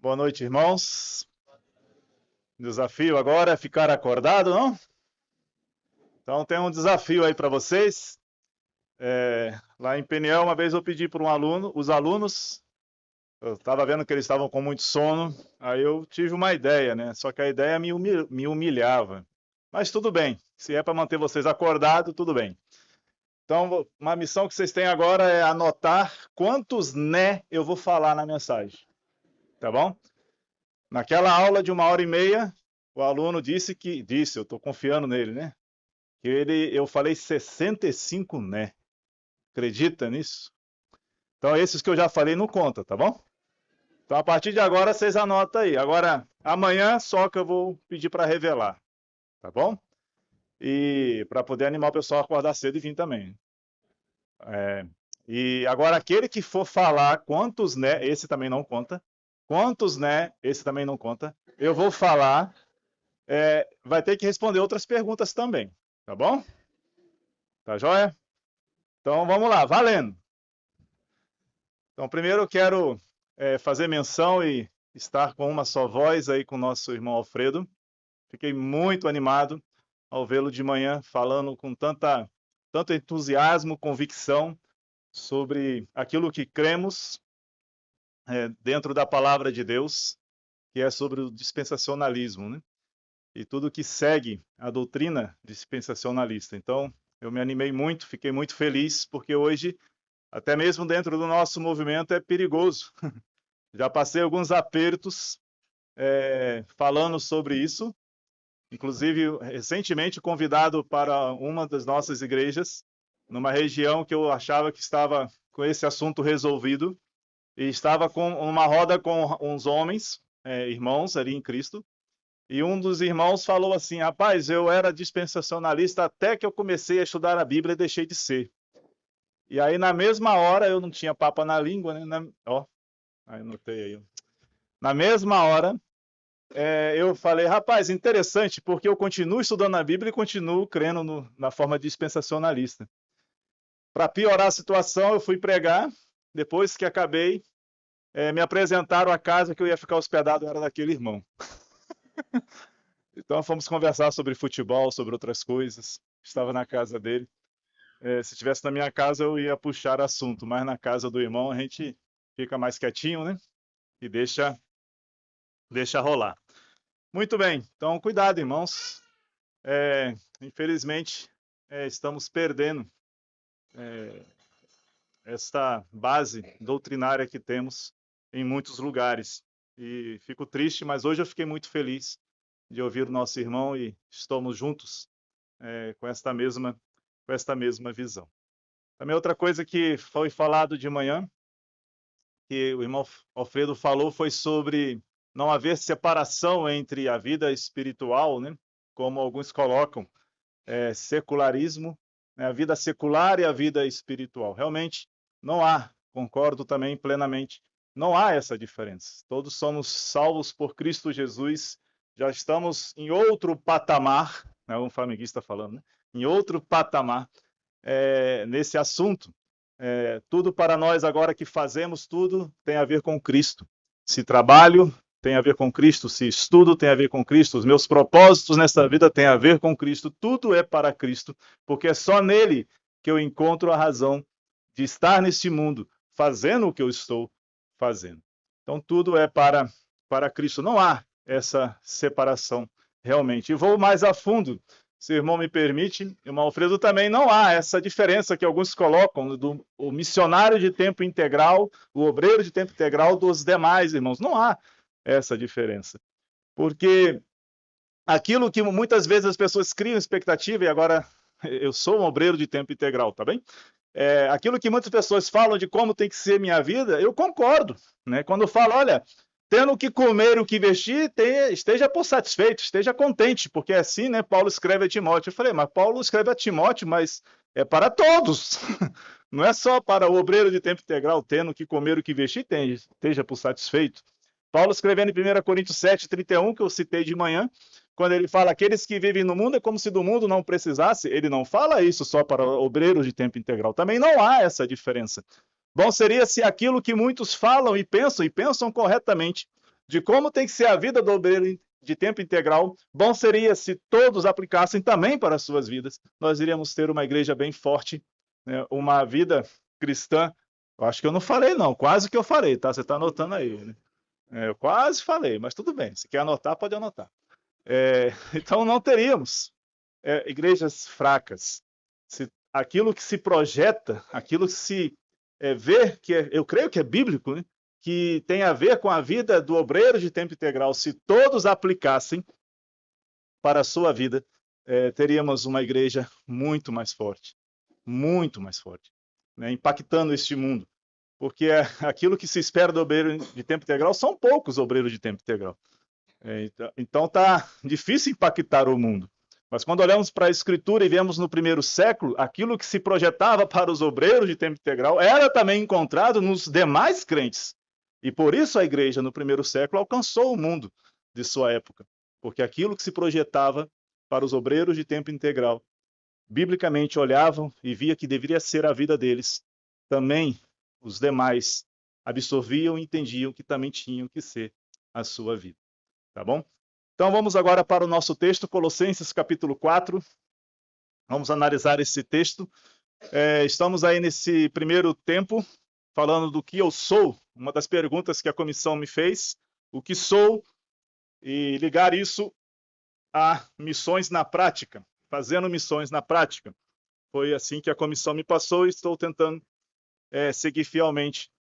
Boa noite, irmãos. O desafio agora é ficar acordado, não? Então tem um desafio aí para vocês. Lá em Peniel, uma vez eu pedi para os alunos, eu estava vendo que eles estavam com muito sono, aí eu tive uma ideia, né? Só que a ideia me humilhava. Mas tudo bem, se é para manter vocês acordados, tudo bem. Então, uma missão que vocês têm agora é anotar quantos né eu vou falar na mensagem, tá bom? Naquela aula de 1h30, o aluno disse, eu estou confiando nele, né? Eu falei 65 né. Acredita nisso? Então, esses que eu já falei não conta, tá bom? Então, a partir de agora, vocês anotam aí. Agora, amanhã só que eu vou pedir para revelar, tá bom? E para poder animar o pessoal a acordar cedo e vir também. E agora, aquele que for falar quantos né, esse também não conta. Quantos né, esse também não conta. Eu vou falar, vai ter que responder outras perguntas também, tá bom? Tá joia? Então, vamos lá, valendo! Então, primeiro eu quero fazer menção e estar com uma só voz aí com o nosso irmão Alfredo. Fiquei muito animado ao vê-lo de manhã falando com tanto entusiasmo, convicção sobre aquilo que cremos dentro da palavra de Deus, que é sobre o dispensacionalismo, né? E tudo que segue a doutrina dispensacionalista. Então, eu me animei muito, fiquei muito feliz, porque hoje, até mesmo dentro do nosso movimento, é perigoso. Já passei alguns apertos falando sobre isso, inclusive recentemente convidado para uma das nossas igrejas, numa região que eu achava que estava com esse assunto resolvido, e estava com uma roda com uns homens, irmãos ali em Cristo, e um dos irmãos falou assim: rapaz, eu era dispensacionalista até que eu comecei a estudar a Bíblia e deixei de ser. E aí, na mesma hora, eu não tinha papa na língua, né? Ó, aí notei aí. Na mesma hora, eu falei, rapaz, interessante, porque eu continuo estudando a Bíblia e continuo crendo na forma dispensacionalista. Para piorar a situação, eu fui pregar, depois que acabei, me apresentaram a casa que eu ia ficar hospedado, era daquele irmão. Então fomos conversar sobre futebol, sobre outras coisas. Estava na casa dele. Se estivesse na minha casa, eu ia puxar assunto, mas na casa do irmão a gente fica mais quietinho, né? E deixa rolar. Muito bem, então cuidado, irmãos. Infelizmente, estamos perdendo esta base doutrinária que temos em muitos lugares. E fico triste, mas hoje eu fiquei muito feliz de ouvir o nosso irmão e estamos juntos com esta mesma visão. Também outra coisa que foi falado de manhã, que o irmão Alfredo falou, foi sobre não haver separação entre a vida espiritual, né, como alguns colocam, secularismo, né, a vida secular e a vida espiritual. Realmente não há, concordo também plenamente, não há essa diferença. Todos somos salvos por Cristo Jesus, já estamos em outro patamar, né, um flamenguista falando, né, em outro patamar nesse assunto. Tudo para nós agora que fazemos, tudo tem a ver com Cristo. Se trabalho, tem a ver com Cristo. Se estudo, tem a ver com Cristo. Os meus propósitos nesta vida têm a ver com Cristo. Tudo é para Cristo, porque é só nele que eu encontro a razão de estar neste mundo, fazendo o que eu estou fazendo. Então, tudo é para Cristo. Não há essa separação realmente. E vou mais a fundo, se o irmão me permite, irmão Alfredo, também não há essa diferença que alguns colocam do o missionário de tempo integral, o obreiro de tempo integral dos demais irmãos. Não há essa diferença. Porque aquilo que muitas vezes as pessoas criam expectativa, e agora eu sou um obreiro de tempo integral, tá bem? Aquilo que muitas pessoas falam de como tem que ser minha vida, eu concordo. Né? Quando eu falo, olha, tendo o que comer e o que vestir, esteja por satisfeito, esteja contente, porque assim, né, Paulo escreve a Timóteo. Eu falei, mas Paulo escreve a Timóteo, mas é para todos. Não é só para o obreiro de tempo integral, tendo o que comer e o que vestir, esteja por satisfeito. Paulo escrevendo em 1 Coríntios 7:31, que eu citei de manhã, quando ele fala aqueles que vivem no mundo é como se do mundo não precisasse, ele não fala isso só para obreiros de tempo integral. Também não há essa diferença. Bom seria se aquilo que muitos falam e pensam corretamente, de como tem que ser a vida do obreiro de tempo integral, bom seria se todos aplicassem também para as suas vidas. Nós iríamos ter uma igreja bem forte, né? Uma vida cristã. Eu acho que eu não falei, não. Quase que eu falei, tá? Você está anotando aí, né? Eu quase falei, mas tudo bem. Se quer anotar, pode anotar. Então, não teríamos igrejas fracas. Aquilo que se projeta, aquilo que se vê, eu creio que é bíblico, né? Que tem a ver com a vida do obreiro de tempo integral, se todos aplicassem para a sua vida, teríamos uma igreja muito mais forte, né? Impactando este mundo. Porque aquilo que se espera do obreiro de tempo integral são poucos obreiros de tempo integral. Então está difícil impactar o mundo. Mas quando olhamos para a Escritura e vemos no primeiro século, aquilo que se projetava para os obreiros de tempo integral era também encontrado nos demais crentes. E por isso a igreja, no primeiro século, alcançou o mundo de sua época. Porque aquilo que se projetava para os obreiros de tempo integral, biblicamente olhavam e via que deveria ser a vida deles, também os demais absorviam e entendiam que também tinham que ser a sua vida. Tá bom? Então vamos agora para o nosso texto, Colossenses capítulo 4. Vamos analisar esse texto. Estamos aí nesse primeiro tempo, falando do que eu sou. Uma das perguntas que a comissão me fez, o que sou, e ligar isso a missões na prática, fazendo missões na prática. Foi assim que a comissão me passou e estou tentando seguir fielmente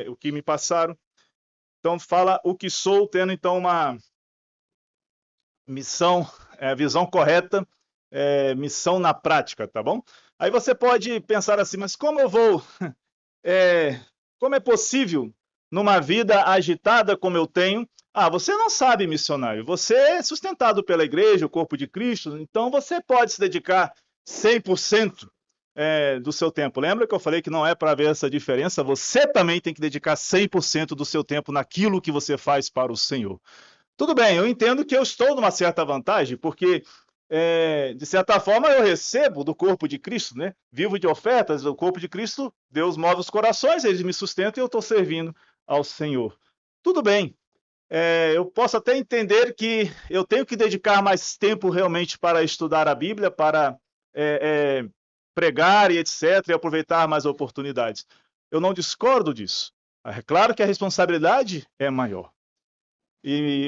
o que me passaram. Então fala o que sou, tendo então uma missão, visão correta, missão na prática, tá bom? Aí você pode pensar assim, mas como eu vou, como é possível numa vida agitada como eu tenho? Você não sabe, missionário, você é sustentado pela igreja, o corpo de Cristo, então você pode se dedicar 100% do seu tempo. Lembra que eu falei que não é para haver essa diferença? Você também tem que dedicar 100% do seu tempo naquilo que você faz para o Senhor. Tudo bem, eu entendo que eu estou numa certa vantagem, porque, de certa forma, eu recebo do corpo de Cristo, né? Vivo de ofertas, do corpo de Cristo, Deus move os corações, eles me sustentam e eu estou servindo ao Senhor. Tudo bem, eu posso até entender que eu tenho que dedicar mais tempo realmente para estudar a Bíblia, para pregar e etc., e aproveitar mais oportunidades. Eu não discordo disso. É claro que a responsabilidade é maior.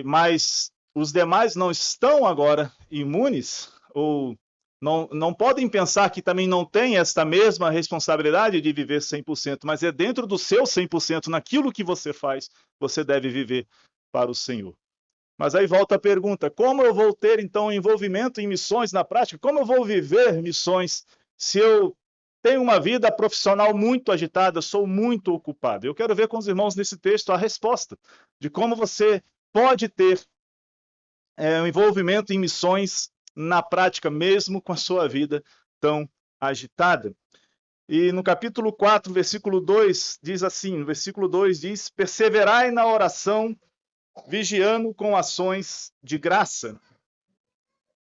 Mas os demais não estão agora imunes, ou não podem pensar que também não tem esta mesma responsabilidade de viver 100%, mas é dentro do seu 100%, naquilo que você faz, você deve viver para o Senhor. Mas aí volta a pergunta, como eu vou ter então envolvimento em missões na prática? Como eu vou viver missões se eu tenho uma vida profissional muito agitada, sou muito ocupado? Eu quero ver com os irmãos nesse texto a resposta de como você pode ter um envolvimento em missões na prática, mesmo com a sua vida tão agitada. E no capítulo 4, versículo 2, diz assim, no versículo 2 diz, perseverai na oração, vigiando com ações de graça.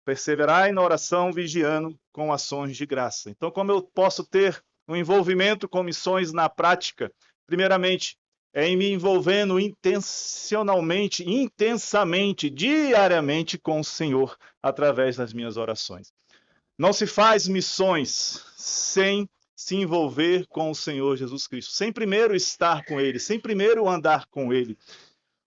Perseverai na oração, vigiando com ações de graça. Então, como eu posso ter um envolvimento com missões na prática? Primeiramente, em me envolvendo intencionalmente, intensamente, diariamente com o Senhor, através das minhas orações. Não se faz missões sem se envolver com o Senhor Jesus Cristo, sem primeiro estar com Ele, sem primeiro andar com Ele.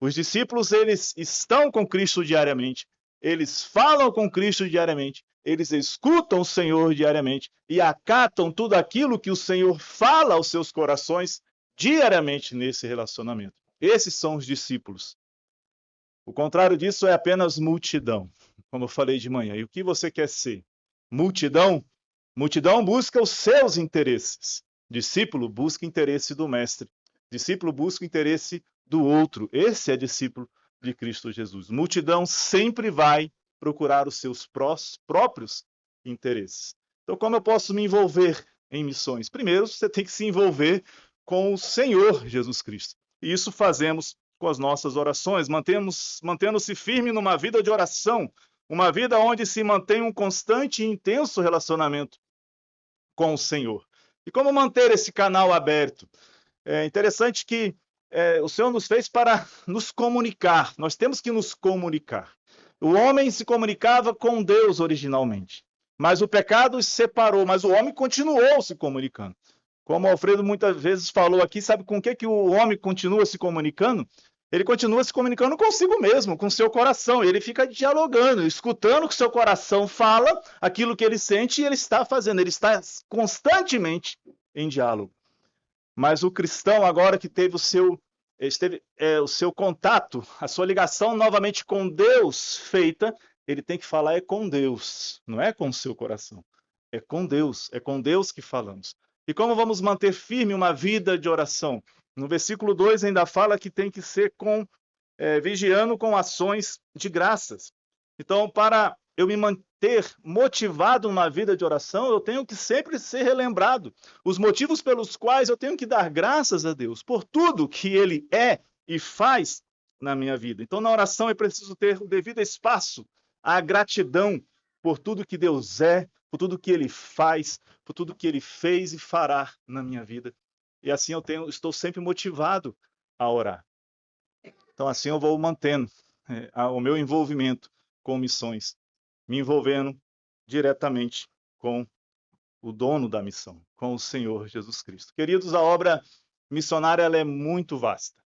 Os discípulos, eles estão com Cristo diariamente, eles falam com Cristo diariamente, eles escutam o Senhor diariamente e acatam tudo aquilo que o Senhor fala aos seus corações diariamente nesse relacionamento. Esses são os discípulos. O contrário disso é apenas multidão, como eu falei de manhã. E o que você quer ser? Multidão? Multidão busca os seus interesses. Discípulo busca o interesse do mestre. Discípulo busca o interesse do outro. Esse é discípulo de Cristo Jesus. Multidão sempre vai procurar os seus próprios interesses. Então, como eu posso me envolver em missões? Primeiro, você tem que se envolver com o Senhor Jesus Cristo. E isso fazemos com as nossas orações, mantendo-se firme numa vida de oração, uma vida onde se mantém um constante e intenso relacionamento com o Senhor. E como manter esse canal aberto? É interessante que o Senhor nos fez para nos comunicar. Nós temos que nos comunicar. O homem se comunicava com Deus originalmente, mas o pecado os separou, mas o homem continuou se comunicando. Como o Alfredo muitas vezes falou aqui, sabe com que o homem continua se comunicando? Ele continua se comunicando consigo mesmo, com seu coração. Ele fica dialogando, escutando o que seu coração fala, aquilo que ele sente e ele está fazendo. Ele está constantemente em diálogo. Mas o cristão, agora que teve o seu contato, a sua ligação novamente com Deus feita, ele tem que falar com Deus, não é com o seu coração. É com Deus que falamos. E como vamos manter firme uma vida de oração? No versículo 2 ainda fala que tem que ser vigiando com ações de graças. Então, para eu me manter motivado numa vida de oração, eu tenho que sempre ser relembrado. Os motivos pelos quais eu tenho que dar graças a Deus por tudo que Ele é e faz na minha vida. Então, na oração é preciso ter o devido espaço à gratidão por tudo que Deus é, por tudo que Ele faz, por tudo que Ele fez e fará na minha vida. E assim estou sempre motivado a orar. Então, assim eu vou mantendo o meu envolvimento com missões, me envolvendo diretamente com o dono da missão, com o Senhor Jesus Cristo. Queridos, a obra missionária ela é muito vasta,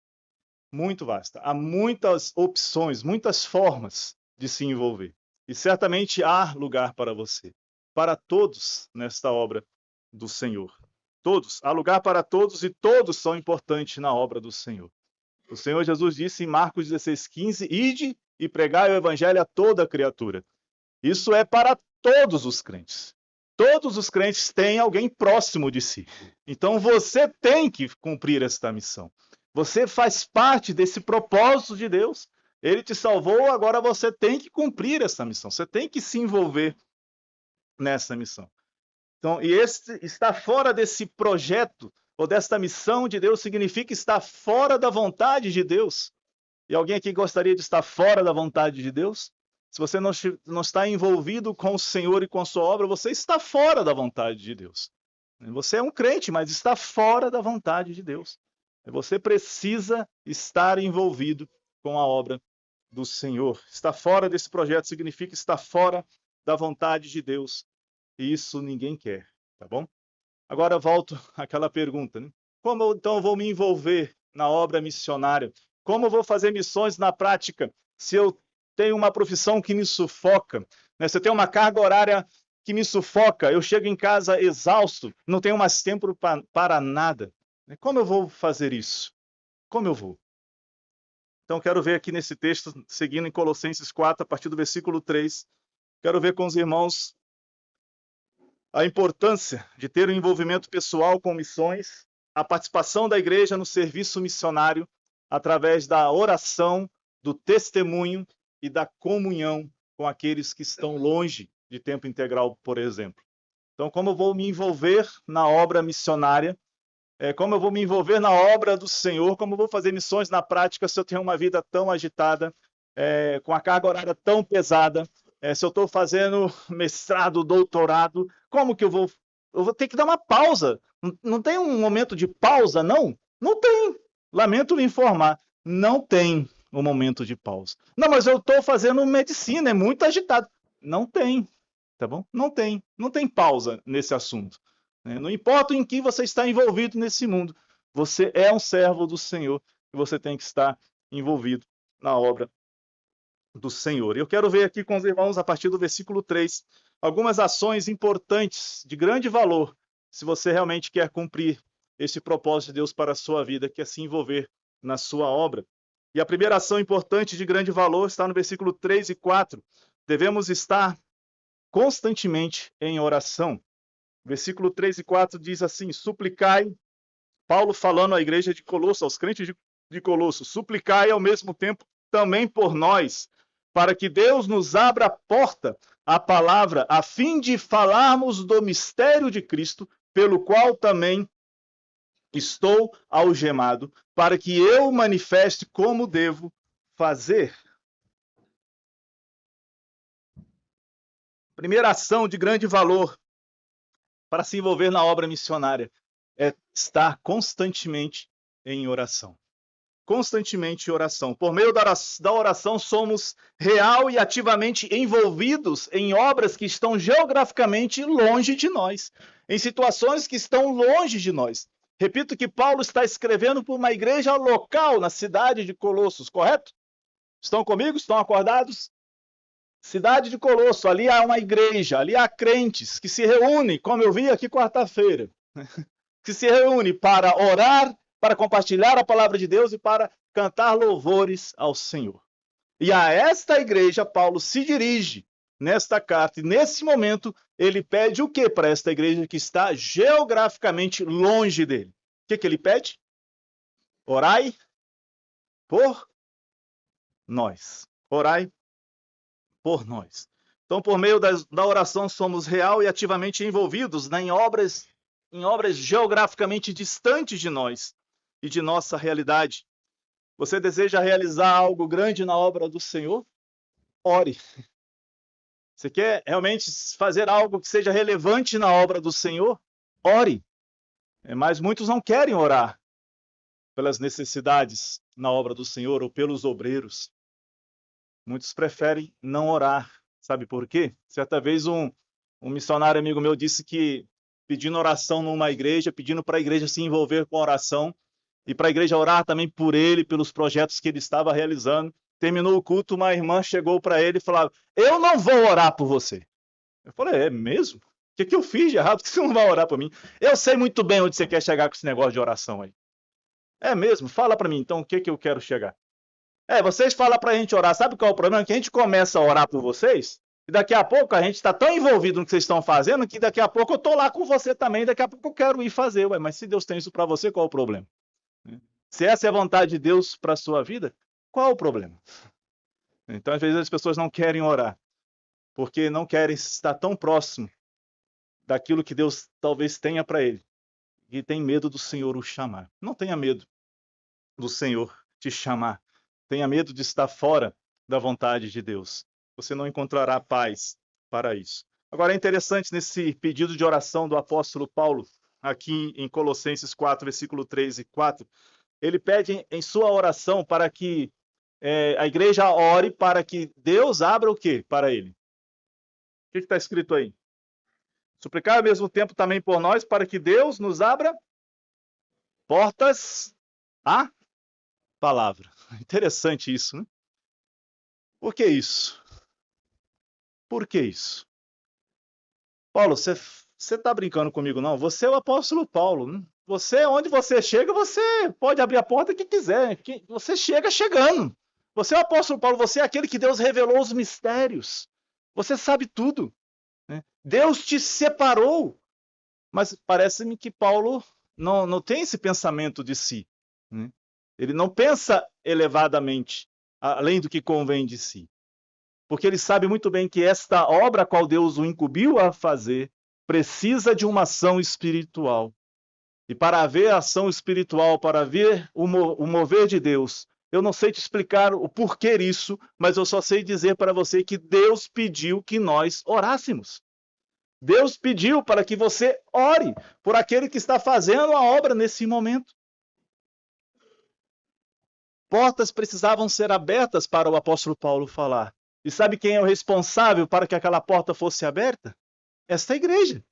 muito vasta. Há muitas opções, muitas formas de se envolver. E certamente há lugar para você, para todos nesta obra do Senhor. Todos, há lugar para todos e todos são importantes na obra do Senhor. O Senhor Jesus disse em Marcos 16:15, ide e pregai o evangelho a toda criatura. Isso é para todos os crentes. Todos os crentes têm alguém próximo de si. Então você tem que cumprir esta missão. Você faz parte desse propósito de Deus. Ele te salvou, agora você tem que cumprir essa missão. Você tem que se envolver nessa missão. Então, e estar fora desse projeto ou desta missão de Deus significa estar fora da vontade de Deus. E alguém aqui gostaria de estar fora da vontade de Deus? Se você não está envolvido com o Senhor e com a sua obra, você está fora da vontade de Deus. Você é um crente, mas está fora da vontade de Deus. Você precisa estar envolvido com a obra do Senhor. Estar fora desse projeto significa estar fora da vontade de Deus. E isso ninguém quer, tá bom? Agora volto àquela pergunta, né? Como então eu vou me envolver na obra missionária? Como eu vou fazer missões na prática se eu tenho uma profissão que me sufoca, né? Se eu tenho uma carga horária que me sufoca, eu chego em casa exausto, não tenho mais tempo para nada. Como eu vou fazer isso? Como eu vou? Então, quero ver aqui nesse texto, seguindo em Colossenses 4, a partir do versículo 3, quero ver com os irmãos a importância de ter um envolvimento pessoal com missões, a participação da igreja no serviço missionário, através da oração, do testemunho e da comunhão com aqueles que estão longe de tempo integral, por exemplo. Então, como eu vou me envolver na obra missionária, como eu vou me envolver na obra do Senhor, como eu vou fazer missões na prática se eu tenho uma vida tão agitada, com a carga horária tão pesada, se eu estou fazendo mestrado, doutorado, como que eu vou ter que dar uma pausa. Não tem um momento de pausa, não? Não tem. Lamento lhe informar, não tem um momento de pausa. Não, mas eu estou fazendo medicina, é muito agitado. Não tem, tá bom? Não tem pausa nesse assunto. Não importa em que você está envolvido nesse mundo, você é um servo do Senhor e você tem que estar envolvido na obra do Senhor. Eu quero ver aqui com os irmãos, a partir do versículo 3, algumas ações importantes, de grande valor, se você realmente quer cumprir esse propósito de Deus para a sua vida, que é se envolver na sua obra. E a primeira ação importante de grande valor está no versículo 3 e 4. Devemos estar constantemente em oração. Versículo 3 e 4 diz assim, suplicai, Paulo falando à igreja de Colosso, aos crentes de Colosso, suplicai ao mesmo tempo também por nós, para que Deus nos abra a porta à palavra, a fim de falarmos do mistério de Cristo, pelo qual também estou algemado, para que eu manifeste como devo fazer. Primeira ação de grande valor para se envolver na obra missionária é estar constantemente em oração. constantemente em oração. Por meio da oração, somos real e ativamente envolvidos em obras que estão geograficamente longe de nós, em situações que estão longe de nós. Repito que Paulo está escrevendo para uma igreja local na cidade de Colossos, correto? Estão comigo? Estão acordados? Cidade de Colosso, ali há uma igreja, ali há crentes que se reúnem, como eu vi aqui quarta-feira, que se reúnem para orar, para compartilhar a palavra de Deus e para cantar louvores ao Senhor. E a esta igreja, Paulo se dirige nesta carta, e nesse momento ele pede o que para esta igreja que está geograficamente longe dele? O que ele pede? Orai por nós. Orai por nós. Então, por meio da oração, somos real e ativamente envolvidos, né, em obras geograficamente distantes de nós e de nossa realidade. Você deseja realizar algo grande na obra do Senhor? Ore. Você quer realmente fazer algo que seja relevante na obra do Senhor? Ore. Mas muitos não querem orar pelas necessidades na obra do Senhor ou pelos obreiros. Muitos preferem não orar. Sabe por quê? Certa vez um missionário amigo meu disse que pedindo oração numa igreja, pedindo para a igreja se envolver com a oração e para a igreja orar também por ele, pelos projetos que ele estava realizando. Terminou o culto, uma irmã chegou para ele e falou: eu não vou orar por você. Eu falei: é mesmo? O que eu fiz de errado? Por que você não vai orar por mim? Eu sei muito bem onde você quer chegar com esse negócio de oração aí. É mesmo? Fala para mim, então, o que eu quero chegar? Vocês falam para a gente orar. Sabe qual é o problema? Que a gente começa a orar por vocês e daqui a pouco a gente está tão envolvido no que vocês estão fazendo que daqui a pouco eu estou lá com você também, daqui a pouco eu quero ir fazer. Mas se Deus tem isso para você, qual é o problema? Se essa é a vontade de Deus para a sua vida, qual é o problema? Então, às vezes as pessoas não querem orar porque não querem estar tão próximo daquilo que Deus talvez tenha para ele e tem medo do Senhor o chamar. Não tenha medo do Senhor te chamar. Tenha medo de estar fora da vontade de Deus. Você não encontrará paz para isso. Agora, é interessante nesse pedido de oração do apóstolo Paulo, aqui em Colossenses 4, versículo 3 e 4, ele pede em sua oração para que a igreja ore para que Deus abra o quê para ele? O que está escrito aí? Suplicar ao mesmo tempo também por nós, para que Deus nos abra portas à palavra. Interessante isso, né? Por que isso? Por que isso? Paulo, você está brincando comigo, não? Você é o apóstolo Paulo, né? Você, onde você chega, você pode abrir a porta que quiser. Você chega chegando. Você é o apóstolo Paulo, você é aquele que Deus revelou os mistérios. Você sabe tudo, né? Deus te separou. Mas parece-me que Paulo não tem esse pensamento de si, né? Ele não pensa elevadamente, além do que convém de si. Porque ele sabe muito bem que esta obra a qual Deus o incumbiu a fazer precisa de uma ação espiritual. E para haver ação espiritual, para haver o mover de Deus, eu não sei te explicar o porquê disso, mas eu só sei dizer para você que Deus pediu que nós orássemos. Deus pediu para que você ore por aquele que está fazendo a obra nesse momento. Portas precisavam ser abertas para o apóstolo Paulo falar. E sabe quem é o responsável para que aquela porta fosse aberta? Esta igreja.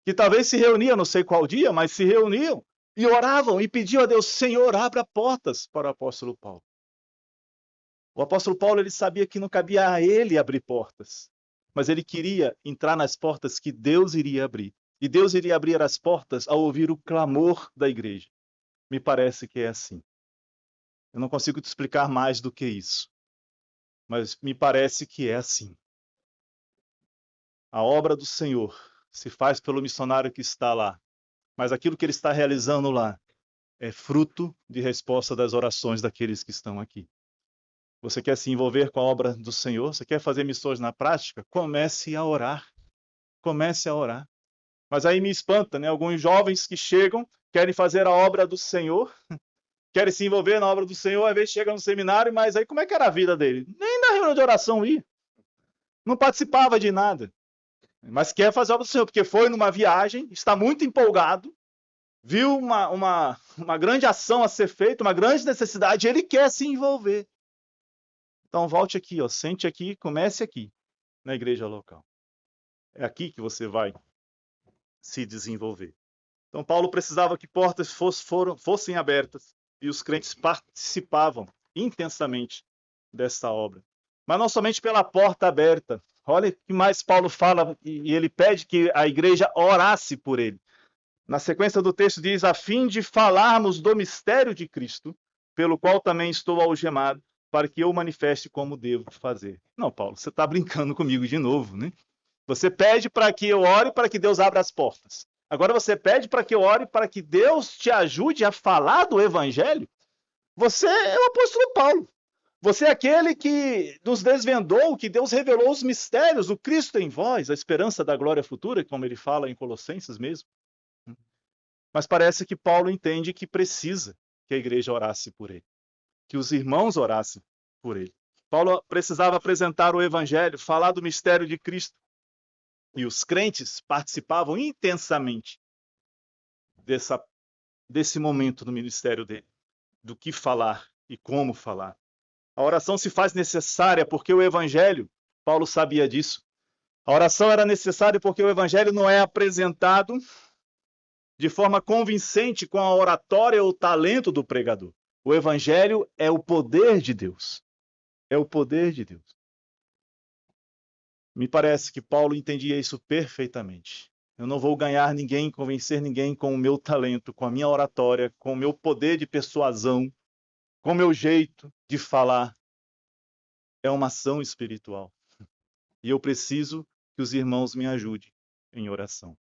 Que talvez se reunia, não sei qual dia, mas se reuniam e oravam e pediam a Deus: Senhor, abra portas para o apóstolo Paulo. O apóstolo Paulo, ele sabia que não cabia a ele abrir portas, mas ele queria entrar nas portas que Deus iria abrir. E Deus iria abrir as portas ao ouvir o clamor da igreja. Me parece que é assim. Eu não consigo te explicar mais do que isso, mas me parece que é assim. A obra do Senhor se faz pelo missionário que está lá, mas aquilo que ele está realizando lá é fruto de resposta das orações daqueles que estão aqui. Você quer se envolver com a obra do Senhor? Você quer fazer missões na prática? Comece a orar. Comece a orar. Mas aí me espanta, né? Alguns jovens que chegam, querem fazer a obra do Senhor, querem se envolver na obra do Senhor, às vezes chegam no seminário, mas aí como é que era a vida dele? Nem na reunião de oração ia. Não participava de nada. Mas quer fazer a obra do Senhor, porque foi numa viagem, está muito empolgado, viu uma grande ação a ser feita, uma grande necessidade, ele quer se envolver. Então volte aqui, ó, sente aqui, comece aqui, na igreja local. É aqui que você vai se desenvolver. Então Paulo precisava que portas fossem abertas e os crentes participavam intensamente dessa obra. Mas não somente pela porta aberta. Olha o que mais Paulo fala, e ele pede que a igreja orasse por ele. Na sequência do texto diz, a fim de falarmos do mistério de Cristo, pelo qual também estou algemado, para que eu manifeste como devo fazer. Não, Paulo, você está brincando comigo de novo, né? Você pede para que eu ore para que Deus abra as portas. Agora você pede para que eu ore para que Deus te ajude a falar do evangelho? Você é o apóstolo Paulo. Você é aquele que nos desvendou, que Deus revelou os mistérios, o Cristo em vós, a esperança da glória futura, como ele fala em Colossenses mesmo. Mas parece que Paulo entende que precisa que a igreja orasse por ele, que os irmãos orassem por ele. Paulo precisava apresentar o evangelho, falar do mistério de Cristo. E os crentes participavam intensamente desse momento no ministério dele, do que falar e como falar. A oração se faz necessária porque o evangelho, Paulo sabia disso. A oração era necessária porque o evangelho não é apresentado de forma convincente com a oratória ou o talento do pregador. O evangelho é o poder de Deus. É o poder de Deus. Me parece que Paulo entendia isso perfeitamente. Eu não vou ganhar ninguém, convencer ninguém com o meu talento, com a minha oratória, com o meu poder de persuasão, com o meu jeito de falar. É uma ação espiritual. E eu preciso que os irmãos me ajudem em oração.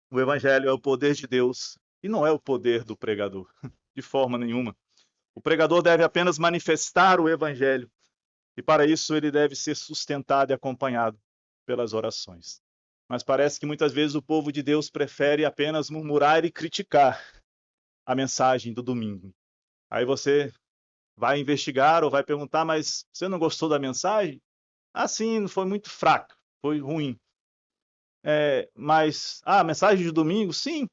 O evangelho é o poder de Deus e não é o poder do pregador, de forma nenhuma. O pregador deve apenas manifestar o evangelho e para isso ele deve ser sustentado e acompanhado pelas orações. Mas parece que muitas vezes o povo de Deus prefere apenas murmurar e criticar a mensagem do domingo. Aí você vai investigar ou vai perguntar, mas você não gostou da mensagem? Ah, sim, foi muito fraca, foi ruim. Mas a mensagem de domingo, sim.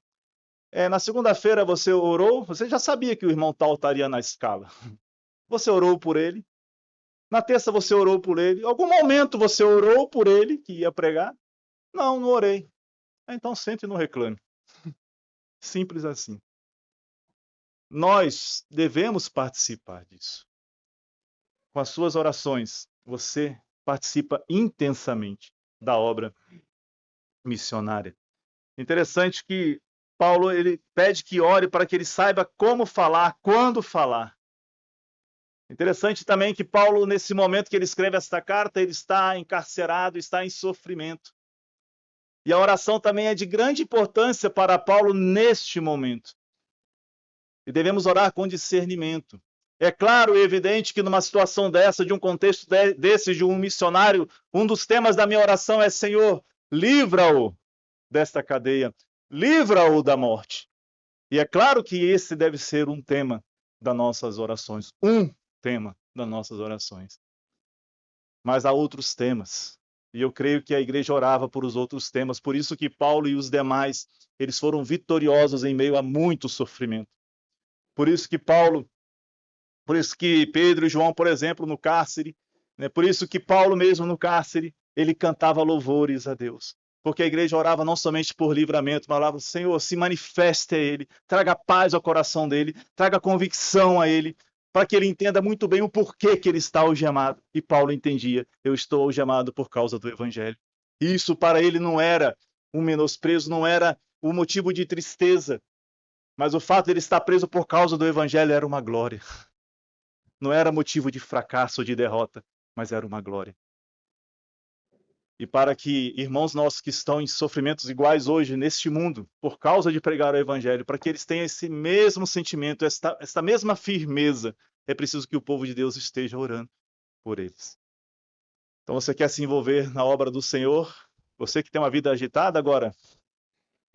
Na segunda-feira você orou, você já sabia que o irmão tal estaria na escala. Você orou por ele. Na terça você orou por ele. Em algum momento você orou por ele que ia pregar? Não, não orei. Então sente e não reclame. Simples assim. Nós devemos participar disso. Com as suas orações, você participa intensamente da obra missionária. Interessante que Paulo ele pede que ore para que ele saiba como falar, quando falar. Interessante também que Paulo, nesse momento que ele escreve esta carta, ele está encarcerado, está em sofrimento. E a oração também é de grande importância para Paulo neste momento. E devemos orar com discernimento. É claro e evidente que numa situação dessa, de um contexto desse, de um missionário, um dos temas da minha oração é: Senhor, livra-o desta cadeia, livra-o da morte. E é claro que esse deve ser um tema das nossas orações, um tema das nossas orações. Mas há outros temas. E eu creio que a igreja orava por os outros temas, por isso que Paulo e os demais, eles foram vitoriosos em meio a muito sofrimento. Por isso que Pedro e João, por exemplo, no cárcere, né? Por isso que Paulo mesmo no cárcere, ele cantava louvores a Deus. Porque a igreja orava não somente por livramento, mas orava: Senhor, se manifeste a ele, traga paz ao coração dele, traga convicção a ele, para que ele entenda muito bem o porquê que ele está algemado. E Paulo entendia: eu estou algemado por causa do evangelho. Isso para ele não era um menosprezo, não era um motivo de tristeza, mas o fato de ele estar preso por causa do evangelho era uma glória. Não era motivo de fracasso ou de derrota, mas era uma glória. E para que irmãos nossos que estão em sofrimentos iguais hoje neste mundo, por causa de pregar o evangelho, para que eles tenham esse mesmo sentimento, esta mesma firmeza, é preciso que o povo de Deus esteja orando por eles. Então você quer se envolver na obra do Senhor? Você que tem uma vida agitada agora,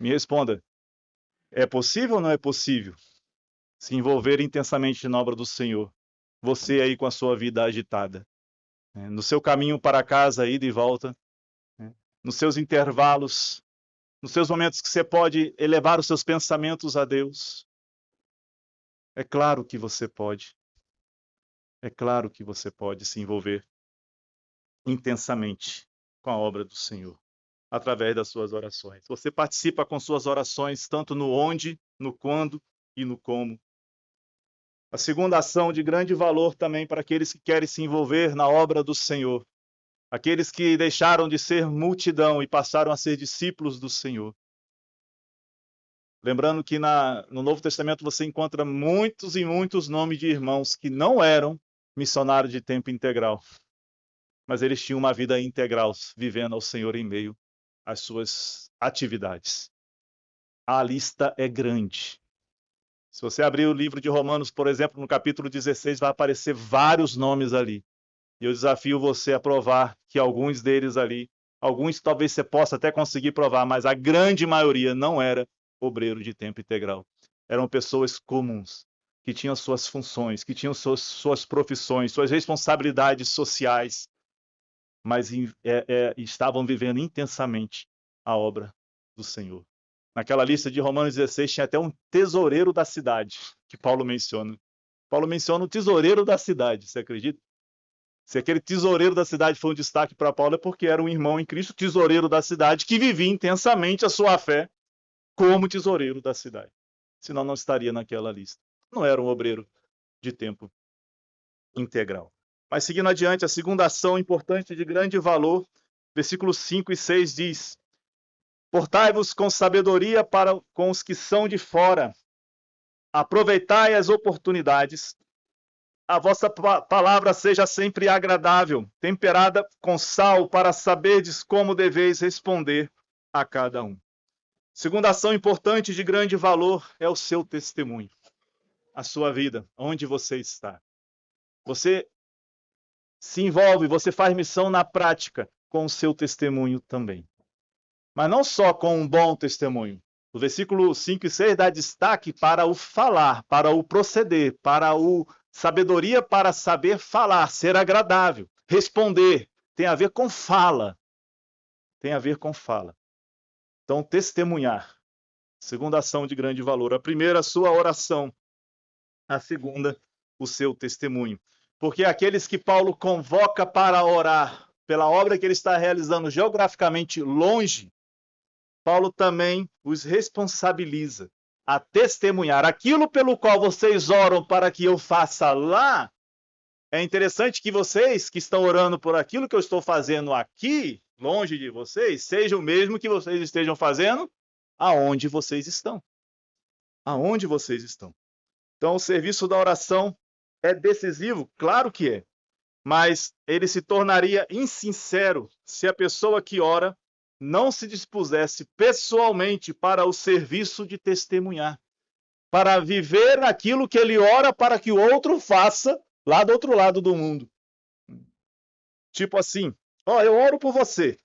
me responda: é possível ou não é possível se envolver intensamente na obra do Senhor? Você aí com a sua vida agitada, no seu caminho para casa, ida e volta, nos seus intervalos, nos seus momentos que você pode elevar os seus pensamentos a Deus. É claro que você pode. É claro que você pode se envolver intensamente com a obra do Senhor, através das suas orações. Você participa com suas orações tanto no onde, no quando e no como. A segunda ação de grande valor também para aqueles que querem se envolver na obra do Senhor, aqueles que deixaram de ser multidão e passaram a ser discípulos do Senhor. Lembrando que no Novo Testamento você encontra muitos e muitos nomes de irmãos que não eram missionários de tempo integral, mas eles tinham uma vida integral, vivendo ao Senhor em meio às suas atividades. A lista é grande. Se você abrir o livro de Romanos, por exemplo, no capítulo 16, vai aparecer vários nomes ali. E eu desafio você a provar que alguns deles ali, alguns talvez você possa até conseguir provar, mas a grande maioria não era obreiro de tempo integral. Eram pessoas comuns, que tinham suas funções, que tinham suas profissões, suas responsabilidades sociais, mas estavam vivendo intensamente a obra do Senhor. Naquela lista de Romanos 16 tinha até um tesoureiro da cidade, que Paulo menciona. Paulo menciona o tesoureiro da cidade, você acredita? Se aquele tesoureiro da cidade foi um destaque para Paulo, é porque era um irmão em Cristo, tesoureiro da cidade, que vivia intensamente a sua fé como tesoureiro da cidade. Senão não estaria naquela lista. Não era um obreiro de tempo integral. Mas seguindo adiante, a segunda ação importante de grande valor, versículos 5 e 6 diz: portai-vos com sabedoria para com os que são de fora. Aproveitai as oportunidades. A vossa palavra seja sempre agradável, temperada com sal, para saberdes como deveis responder a cada um. Segunda ação importante de grande valor é o seu testemunho, a sua vida, onde você está. Você se envolve, você faz missão na prática com o seu testemunho também. Mas não só com um bom testemunho. O versículo 5 e 6 dá destaque para o falar, para o proceder, para o sabedoria para saber falar, ser agradável, responder. Tem a ver com fala. Tem a ver com fala. Então, testemunhar. Segunda ação de grande valor. A primeira, a sua oração. A segunda, o seu testemunho. Porque aqueles que Paulo convoca para orar pela obra que ele está realizando geograficamente longe, Paulo também os responsabiliza a testemunhar aquilo pelo qual vocês oram para que eu faça lá. É interessante que vocês que estão orando por aquilo que eu estou fazendo aqui, longe de vocês, seja o mesmo que vocês estejam fazendo aonde vocês estão. Aonde vocês estão. Então, o serviço da oração é decisivo? Claro que é. Mas ele se tornaria insincero se a pessoa que ora não se dispusesse pessoalmente para o serviço de testemunhar, para viver aquilo que ele ora para que o outro faça lá do outro lado do mundo. Tipo assim, eu oro por você.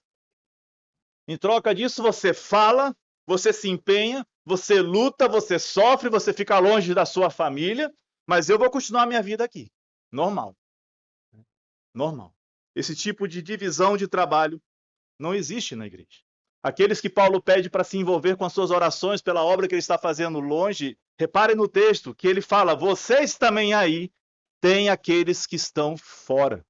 Em troca disso, você fala, você se empenha, você luta, você sofre, você fica longe da sua família, mas eu vou continuar a minha vida aqui. Normal. Normal. Esse tipo de divisão de trabalho não existe na igreja. Aqueles que Paulo pede para se envolver com as suas orações pela obra que ele está fazendo longe, reparem no texto que ele fala: vocês também aí têm aqueles que estão fora.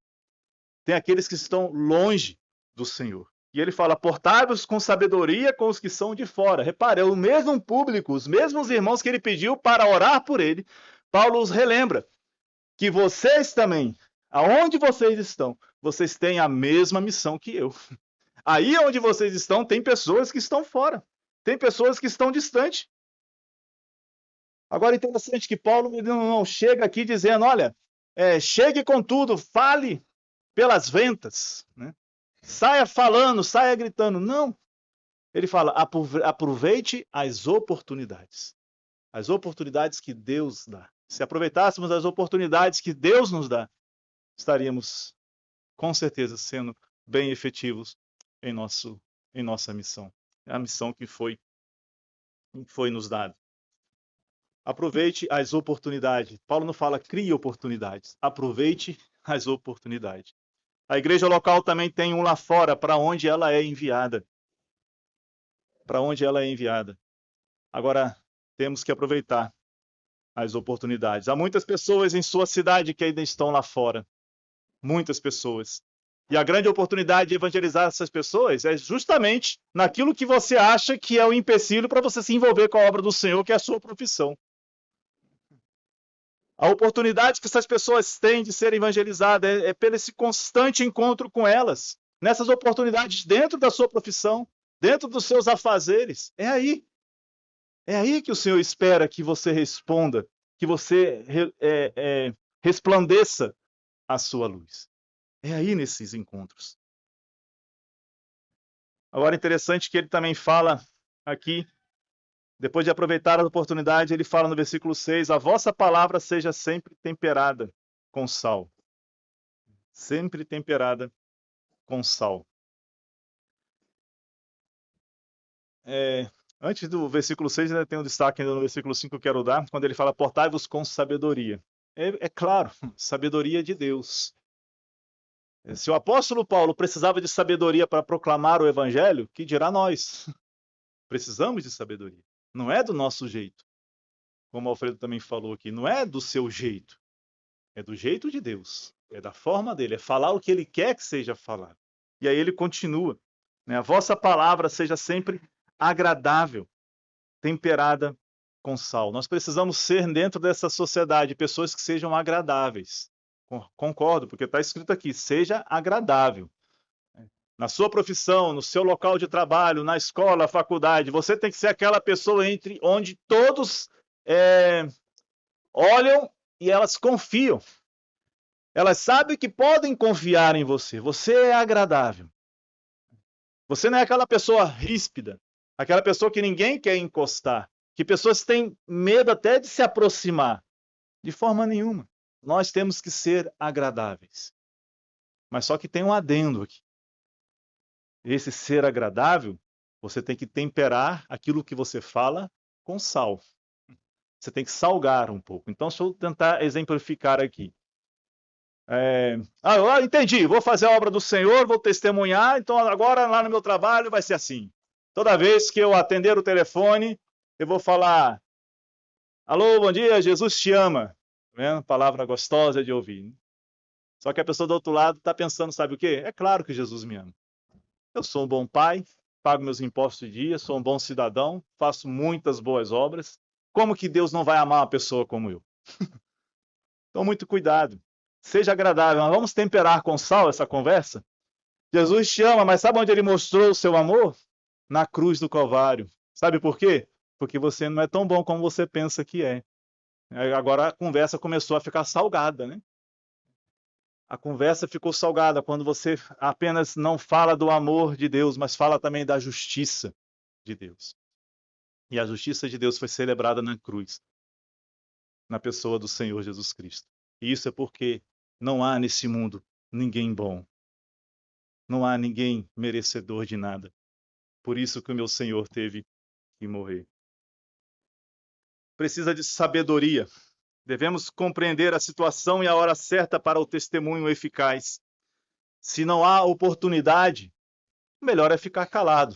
Tem aqueles que estão longe do Senhor. E ele fala: portai-vos com sabedoria com os que são de fora. Repare, é o mesmo público, os mesmos irmãos que ele pediu para orar por ele. Paulo os relembra que vocês também, aonde vocês estão, vocês têm a mesma missão que eu. Aí onde vocês estão, tem pessoas que estão fora. Tem pessoas que estão distantes. Agora, interessante que Paulo não chega aqui dizendo: olha, chegue com tudo, fale pelas ventas, né? Saia falando, saia gritando. Não. Ele fala: aproveite as oportunidades. As oportunidades que Deus dá. Se aproveitássemos as oportunidades que Deus nos dá, estaríamos, com certeza, sendo bem efetivos em nossa missão. É a missão que foi nos dada. Aproveite as oportunidades. Paulo não fala crie oportunidades. Aproveite as oportunidades. A igreja local também tem um lá fora, para onde ela é enviada. para onde ela é enviada. Agora, temos que aproveitar as oportunidades. Há muitas pessoas em sua cidade que ainda estão lá fora. Muitas pessoas. E a grande oportunidade de evangelizar essas pessoas é justamente naquilo que você acha que é o empecilho para você se envolver com a obra do Senhor, que é a sua profissão. A oportunidade que essas pessoas têm de ser evangelizadas é pelo esse constante encontro com elas. Nessas oportunidades dentro da sua profissão, dentro dos seus afazeres. É aí. É aí que o Senhor espera que você responda, que você resplandeça a sua luz. É aí nesses encontros. Agora, interessante que ele também fala aqui, depois de aproveitar a oportunidade, ele fala no versículo 6, a vossa palavra seja sempre temperada com sal. Sempre temperada com sal. Antes do versículo 6, ainda tem um destaque ainda no versículo 5 que eu quero dar, quando ele fala, portai-vos com sabedoria. É claro, sabedoria de Deus. Se o apóstolo Paulo precisava de sabedoria para proclamar o evangelho, que dirá nós? Precisamos de sabedoria. Não é do nosso jeito. Como o Alfredo também falou aqui, não é do seu jeito. É do jeito de Deus. É da forma dele. É falar o que ele quer que seja falado. E aí ele continua. Né? A vossa palavra seja sempre agradável, temperada com sal. Nós precisamos ser, dentro dessa sociedade, pessoas que sejam agradáveis. Concordo, porque está escrito aqui, seja agradável. Na sua profissão, no seu local de trabalho, na escola, na faculdade, você tem que ser aquela pessoa onde todos olham e elas confiam. Elas sabem que podem confiar em você. Você é agradável. Você não é aquela pessoa ríspida, aquela pessoa que ninguém quer encostar, que pessoas têm medo até de se aproximar. De forma nenhuma. Nós temos que ser agradáveis. Mas só que tem um adendo aqui. Esse ser agradável, você tem que temperar aquilo que você fala com sal. Você tem que salgar um pouco. Então, deixa eu tentar exemplificar aqui. Entendi, vou fazer a obra do Senhor, vou testemunhar, então agora lá no meu trabalho vai ser assim. Toda vez que eu atender o telefone, eu vou falar, alô, bom dia, Jesus te ama. Tá vendo? Palavra gostosa de ouvir. Né? Só que a pessoa do outro lado está pensando, sabe o quê? É claro que Jesus me ama. Eu sou um bom pai, pago meus impostos de dia, sou um bom cidadão, faço muitas boas obras. Como que Deus não vai amar uma pessoa como eu? Então, muito cuidado. Seja agradável. Mas vamos temperar com sal essa conversa? Jesus te ama, mas sabe onde ele mostrou o seu amor? Na cruz do Calvário. Sabe por quê? Porque você não é tão bom como você pensa que é. Agora a conversa começou a ficar salgada, né? A conversa ficou salgada quando você apenas não fala do amor de Deus, mas fala também da justiça de Deus. E a justiça de Deus foi celebrada na cruz, na pessoa do Senhor Jesus Cristo. E isso é porque não há nesse mundo ninguém bom. Não há ninguém merecedor de nada. Por isso que o meu Senhor teve que morrer. Precisa de sabedoria. Devemos compreender a situação e a hora certa para o testemunho eficaz. Se não há oportunidade, o melhor é ficar calado.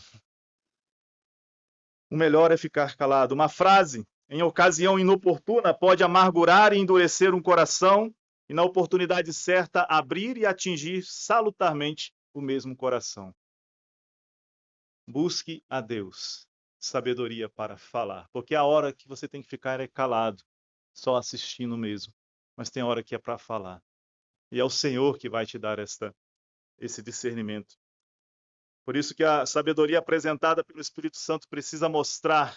O melhor é ficar calado. Uma frase, em ocasião inoportuna, pode amargurar e endurecer um coração, e na oportunidade certa, abrir e atingir salutarmente o mesmo coração. Busque a Deus sabedoria para falar, porque a hora que você tem que ficar é calado, só assistindo mesmo, mas tem hora que é para falar. E é o Senhor que vai te dar esse discernimento. Por isso que a sabedoria apresentada pelo Espírito Santo precisa mostrar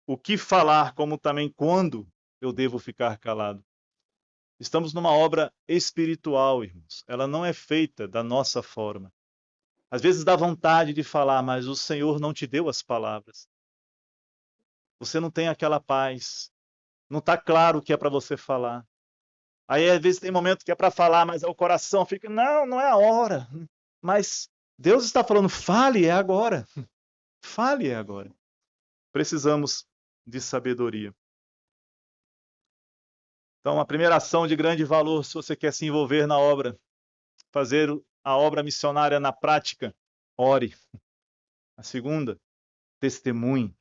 o que falar, como também quando eu devo ficar calado. Estamos numa obra espiritual, irmãos. Ela não é feita da nossa forma. Às vezes dá vontade de falar, mas o Senhor não te deu as palavras. Você não tem aquela paz. Não está claro o que é para você falar. Aí, às vezes, tem momento que é para falar, mas o coração fica, não é a hora. Mas Deus está falando, fale, é agora. Fale, é agora. Precisamos de sabedoria. Então, a primeira ação de grande valor, se você quer se envolver na obra, fazer a obra missionária na prática, ore. A segunda, testemunhe.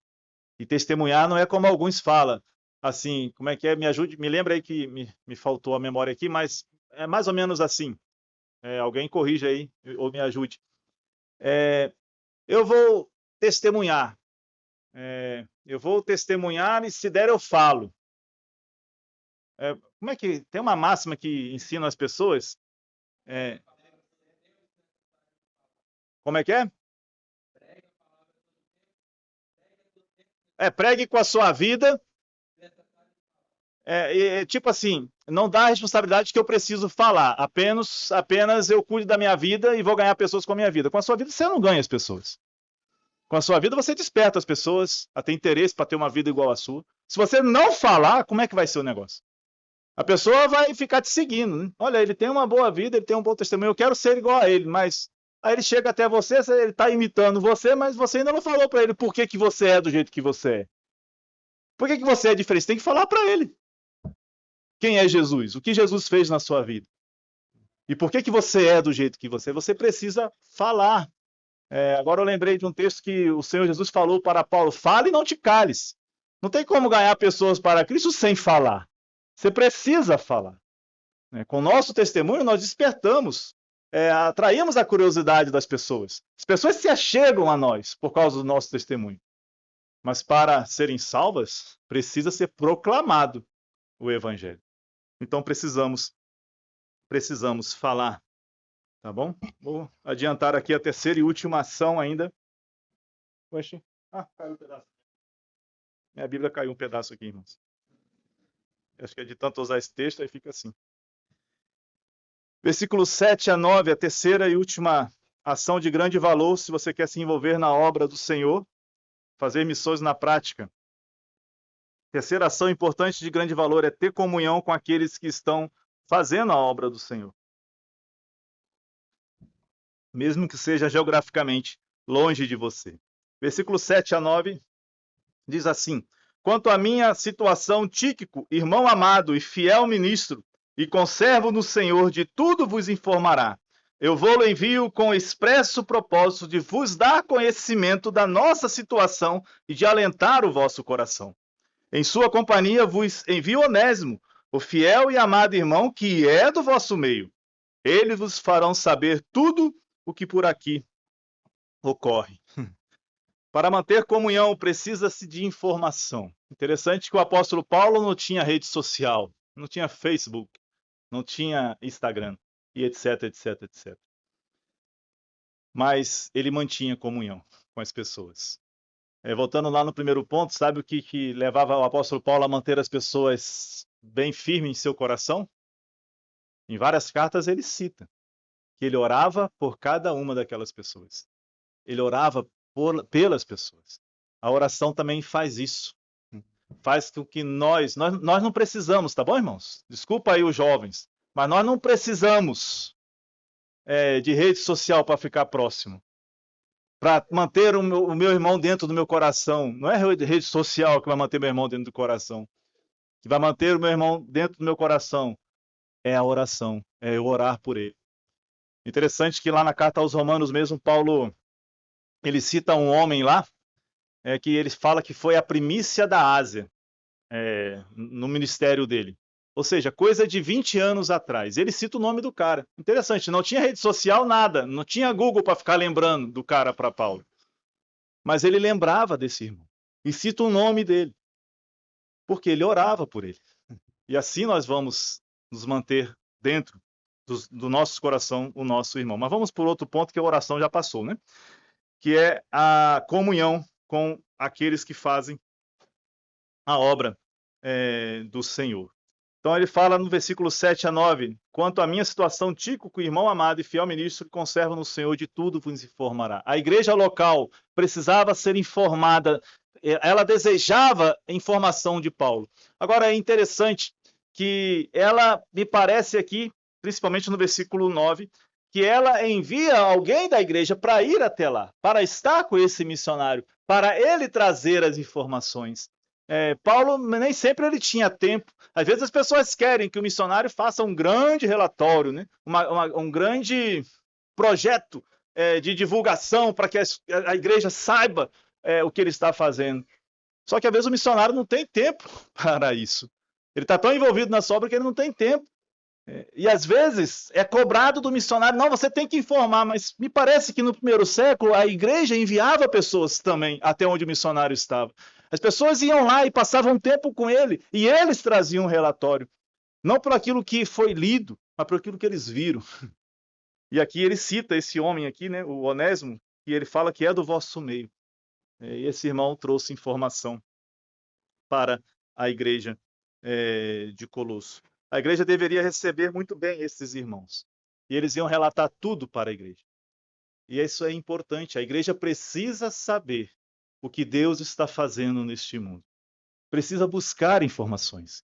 E testemunhar não é como alguns falam, assim, como é que é? Me ajude, me lembra aí que me faltou a memória aqui, mas é mais ou menos assim. Alguém corrija aí ou me ajude. Eu vou testemunhar. Eu vou testemunhar e se der eu falo. Como é que tem uma máxima que ensina as pessoas? Como é que é? Pregue com a sua vida. Tipo assim, não dá a responsabilidade que eu preciso falar. Apenas eu cuido da minha vida e vou ganhar pessoas com a minha vida. Com a sua vida você não ganha as pessoas. Com a sua vida você desperta as pessoas a ter interesse para ter uma vida igual à sua. Se você não falar, como é que vai ser o negócio? A pessoa vai ficar te seguindo, né? Olha, ele tem uma boa vida, ele tem um bom testemunho, eu quero ser igual a ele, mas aí ele chega até você, ele está imitando você, mas você ainda não falou para ele por que, que você é do jeito que você é. Por que, que você é diferente? Você tem que falar para ele. Quem é Jesus? O que Jesus fez na sua vida? E por que, que você é do jeito que você é? Você precisa falar. Agora eu lembrei de um texto que o Senhor Jesus falou para Paulo: fale e não te cales. Não tem como ganhar pessoas para Cristo sem falar. Você precisa falar. Com o nosso testemunho, nós despertamos, atraímos a curiosidade das pessoas. As pessoas se achegam a nós por causa do nosso testemunho. Mas para serem salvas, precisa ser proclamado o Evangelho. Então precisamos falar, tá bom? Vou adiantar aqui a terceira e última ação ainda. Oxe, caiu um pedaço. Minha Bíblia caiu um pedaço aqui, irmãos. Acho que é de tanto usar esse texto, aí fica assim. Versículos 7 a 9, a terceira e última ação de grande valor, se você quer se envolver na obra do Senhor, fazer missões na prática. Terceira ação importante de grande valor é ter comunhão com aqueles que estão fazendo a obra do Senhor. Mesmo que seja geograficamente longe de você. Versículos 7 a 9 diz assim: quanto à minha situação, Tíquico, irmão amado e fiel ministro, e conservo no Senhor, de tudo vos informará. Eu vou-lo envio com expresso propósito de vos dar conhecimento da nossa situação e de alentar o vosso coração. Em sua companhia vos envio Onésimo, o fiel e amado irmão que é do vosso meio. Eles vos farão saber tudo o que por aqui ocorre. Para manter comunhão, precisa-se de informação. Interessante que o apóstolo Paulo não tinha rede social, não tinha Facebook, não tinha Instagram, e etc, etc, etc. Mas ele mantinha comunhão com as pessoas. Voltando lá no primeiro ponto, sabe o que levava o apóstolo Paulo a manter as pessoas bem firmes em seu coração? Em várias cartas ele cita que ele orava por cada uma daquelas pessoas. Ele orava pelas pessoas. A oração também faz isso. Faz com que nós não precisamos, tá bom, irmãos? Desculpa aí os jovens, mas nós não precisamos de rede social para ficar próximo. Para manter o meu irmão dentro do meu coração. Não é rede social que vai manter meu irmão dentro do coração. Que vai manter o meu irmão dentro do meu coração é a oração, é eu orar por ele. Interessante que lá na carta aos Romanos mesmo, Paulo, ele cita um homem lá, que ele fala que foi a primícia da Ásia, no ministério dele. Ou seja, coisa de 20 anos atrás. Ele cita o nome do cara. Interessante, não tinha rede social, nada. Não tinha Google para ficar lembrando do cara para Paulo. Mas ele lembrava desse irmão. E cita o nome dele. Porque ele orava por ele. E assim nós vamos nos manter dentro do nosso coração, o nosso irmão. Mas vamos por outro ponto que a oração já passou, né? Que é a comunhão com aqueles que fazem a obra do Senhor. Então ele fala no versículo 7 a 9, quanto à minha situação, Tíquico, irmão amado e fiel ministro, que conserva no Senhor, de tudo vos informará. A igreja local precisava ser informada, ela desejava informação de Paulo. Agora é interessante que ela, me parece aqui, principalmente no versículo 9, que ela envia alguém da igreja para ir até lá, para estar com esse missionário, para ele trazer as informações. Paulo nem sempre ele tinha tempo. Às vezes as pessoas querem que o missionário faça um grande relatório, né? Um grande projeto de divulgação para que a igreja saiba o que ele está fazendo. Só que às vezes o missionário não tem tempo para isso. Ele está tão envolvido na sua obra que ele não tem tempo. E às vezes é cobrado do missionário, não, você tem que informar, mas me parece que no primeiro século a igreja enviava pessoas também até onde o missionário estava. As pessoas iam lá e passavam tempo com ele, e eles traziam um relatório, não por aquilo que foi lido, mas por aquilo que eles viram. E aqui ele cita esse homem aqui, né, o Onésimo, e ele fala que é do vosso meio. E esse irmão trouxe informação para a igreja de Colosso. A igreja deveria receber muito bem esses irmãos. E eles iam relatar tudo para a igreja. E isso é importante. A igreja precisa saber o que Deus está fazendo neste mundo. Precisa buscar informações.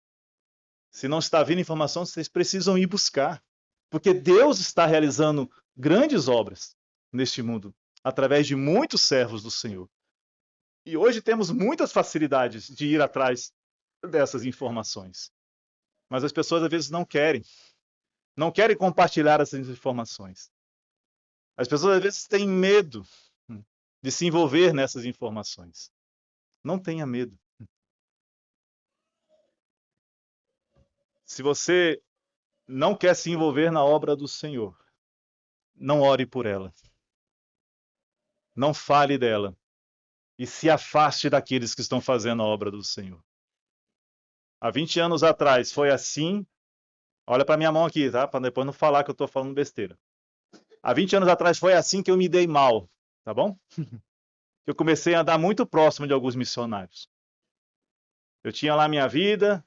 Se não está vindo informação, vocês precisam ir buscar. Porque Deus está realizando grandes obras neste mundo, através de muitos servos do Senhor. E hoje temos muitas facilidades de ir atrás dessas informações. Mas as pessoas às vezes não querem compartilhar essas informações. As pessoas às vezes têm medo de se envolver nessas informações. Não tenha medo. Se você não quer se envolver na obra do Senhor, não ore por ela. Não fale dela. E se afaste daqueles que estão fazendo a obra do Senhor. Há 20 anos atrás foi assim. Olha para minha mão aqui, tá? Para depois não falar que eu estou falando besteira. Há 20 anos atrás foi assim que eu me dei mal, tá bom? Eu comecei a andar muito próximo de alguns missionários. Eu tinha lá minha vida,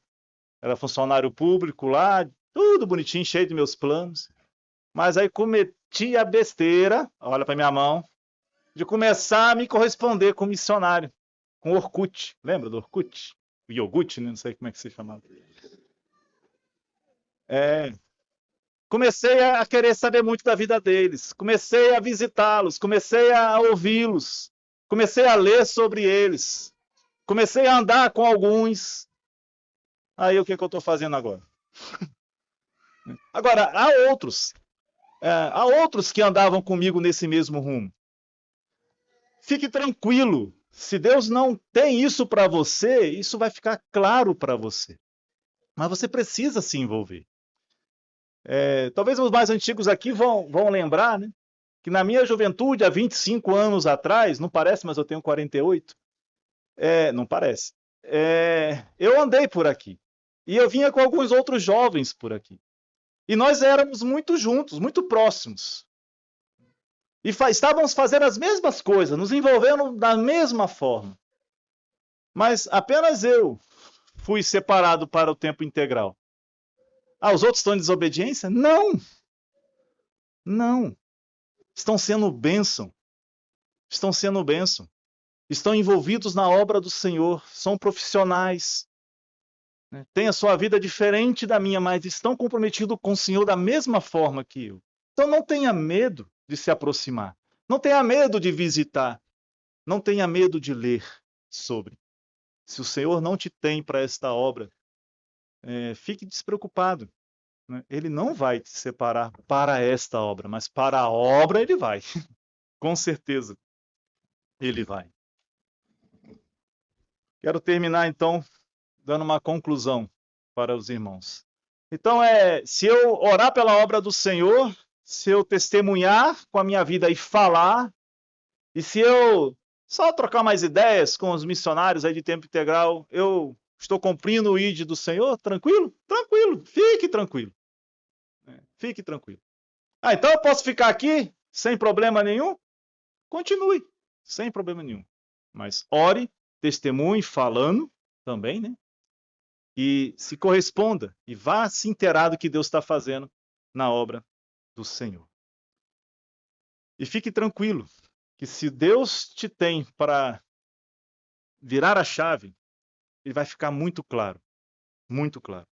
era funcionário público lá, tudo bonitinho, cheio de meus planos. Mas aí cometi a besteira, olha para minha mão, de começar a me corresponder com missionário, com Orkut. Lembra do Orkut? O iogurte, né? Não sei como é que se chamava. Comecei a querer saber muito da vida deles. Comecei a visitá-los, comecei a ouvi-los. Comecei a ler sobre eles. Comecei a andar com alguns. Aí o que eu estou fazendo agora? Agora, há outros que andavam comigo nesse mesmo rumo. Fique tranquilo. Se Deus não tem isso para você, isso vai ficar claro para você. Mas você precisa se envolver. Talvez os mais antigos aqui vão lembrar, né? Que na minha juventude, há 25 anos atrás, não parece, mas eu tenho 48. Não parece. Eu andei por aqui. E eu vinha com alguns outros jovens por aqui. E nós éramos muito juntos, muito próximos. E estávamos fazendo as mesmas coisas, nos envolvendo da mesma forma. Mas apenas eu fui separado para o tempo integral. Os outros estão em desobediência? Não. Não. Estão sendo bênção. Estão sendo bênção. Estão envolvidos na obra do Senhor. São profissionais. Têm a sua vida diferente da minha, mas estão comprometidos com o Senhor da mesma forma que eu. Então não tenha medo de se aproximar. Não tenha medo de visitar. Não tenha medo de ler sobre. Se o Senhor não te tem para esta obra, fique despreocupado. Ele não vai te separar para esta obra, mas para a obra ele vai. Com certeza, ele vai. Quero terminar, então, dando uma conclusão para os irmãos. Então, se eu orar pela obra do Senhor, se eu testemunhar com a minha vida e falar, e se eu só trocar mais ideias com os missionários aí de tempo integral, eu estou cumprindo o ID do Senhor? Tranquilo? Tranquilo. Fique tranquilo. Fique tranquilo. Então eu posso ficar aqui sem problema nenhum? Continue, sem problema nenhum. Mas ore, testemunhe, falando também, né? E se corresponda e vá se inteirar do que Deus está fazendo na obra do Senhor. E fique tranquilo, que se Deus te tem para virar a chave, ele vai ficar muito claro. Muito claro.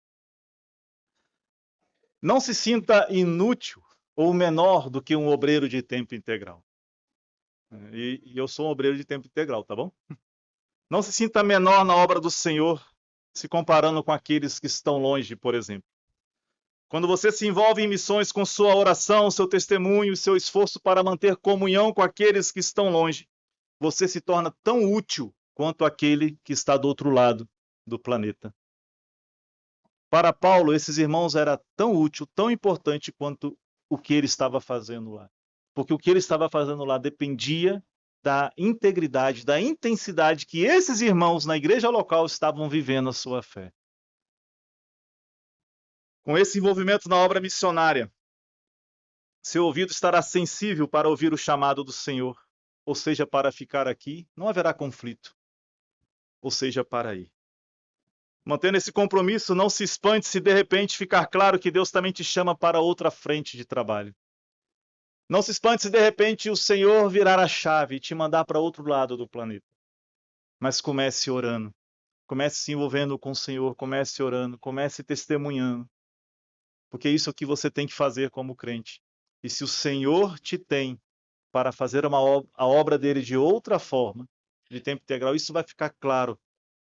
Não se sinta inútil ou menor do que um obreiro de tempo integral. E eu sou um obreiro de tempo integral, tá bom? Não se sinta menor na obra do Senhor, se comparando com aqueles que estão longe, por exemplo. Quando você se envolve em missões com sua oração, seu testemunho, seu esforço para manter comunhão com aqueles que estão longe, você se torna tão útil quanto aquele que está do outro lado do planeta. Para Paulo, esses irmãos era tão útil, tão importante quanto o que ele estava fazendo lá. Porque o que ele estava fazendo lá dependia da integridade, da intensidade que esses irmãos na igreja local estavam vivendo a sua fé. Com esse envolvimento na obra missionária, seu ouvido estará sensível para ouvir o chamado do Senhor, ou seja, para ficar aqui, não haverá conflito, ou seja, para ir. Mantendo esse compromisso, não se espante se de repente ficar claro que Deus também te chama para outra frente de trabalho. Não se espante se de repente o Senhor virar a chave e te mandar para outro lado do planeta. Mas comece orando, comece se envolvendo com o Senhor, comece orando, comece testemunhando. Porque isso é o que você tem que fazer como crente. E se o Senhor te tem para fazer a obra dele de outra forma, de tempo integral, isso vai ficar claro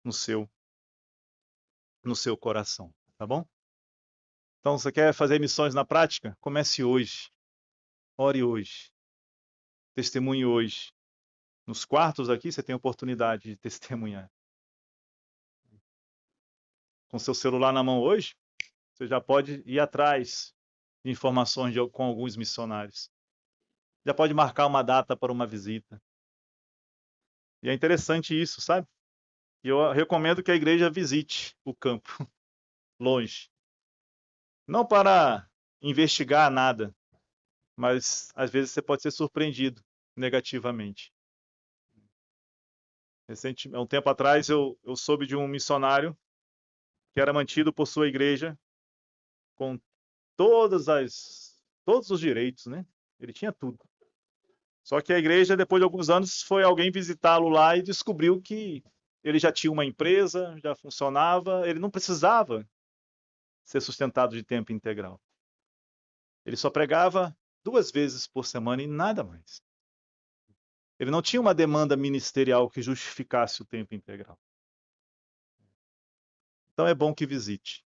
no seu coração, tá bom? Então, você quer fazer missões na prática? Comece hoje. Ore hoje. Testemunhe hoje. Nos quartos aqui, você tem oportunidade de testemunhar. Com seu celular na mão hoje, você já pode ir atrás de informações com alguns missionários. Já pode marcar uma data para uma visita. E é interessante isso, sabe? E eu recomendo que a igreja visite o campo, longe. Não para investigar nada, mas às vezes você pode ser surpreendido negativamente. Há um tempo atrás eu soube de um missionário que era mantido por sua igreja com todos os direitos, né? Ele tinha tudo. Só que a igreja, depois de alguns anos, foi alguém visitá-lo lá e descobriu que ele já tinha uma empresa, já funcionava, ele não precisava ser sustentado de tempo integral. Ele só pregava 2 vezes por semana e nada mais. Ele não tinha uma demanda ministerial que justificasse o tempo integral. Então é bom que visite.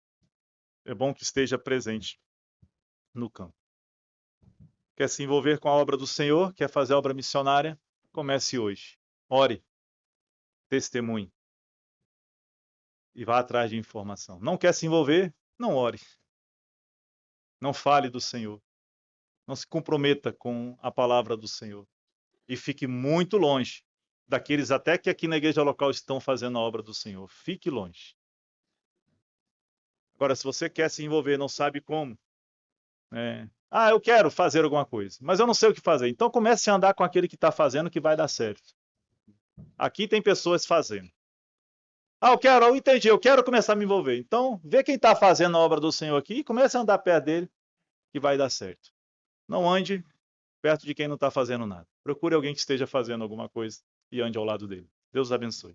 É bom que esteja presente no campo. Quer se envolver com a obra do Senhor? Quer fazer a obra missionária? Comece hoje. Ore. Testemunhe. E vá atrás de informação. Não quer se envolver? Não ore. Não fale do Senhor. Não se comprometa com a palavra do Senhor. E fique muito longe daqueles até que aqui na igreja local estão fazendo a obra do Senhor. Fique longe. Agora, se você quer se envolver, não sabe como, eu quero fazer alguma coisa, mas eu não sei o que fazer. Então comece a andar com aquele que está fazendo, que vai dar certo. Aqui tem pessoas fazendo. Eu entendi, eu quero começar a me envolver. Então, vê quem está fazendo a obra do Senhor aqui e comece a andar perto dele, que vai dar certo. Não ande perto de quem não está fazendo nada. Procure alguém que esteja fazendo alguma coisa e ande ao lado dele. Deus abençoe.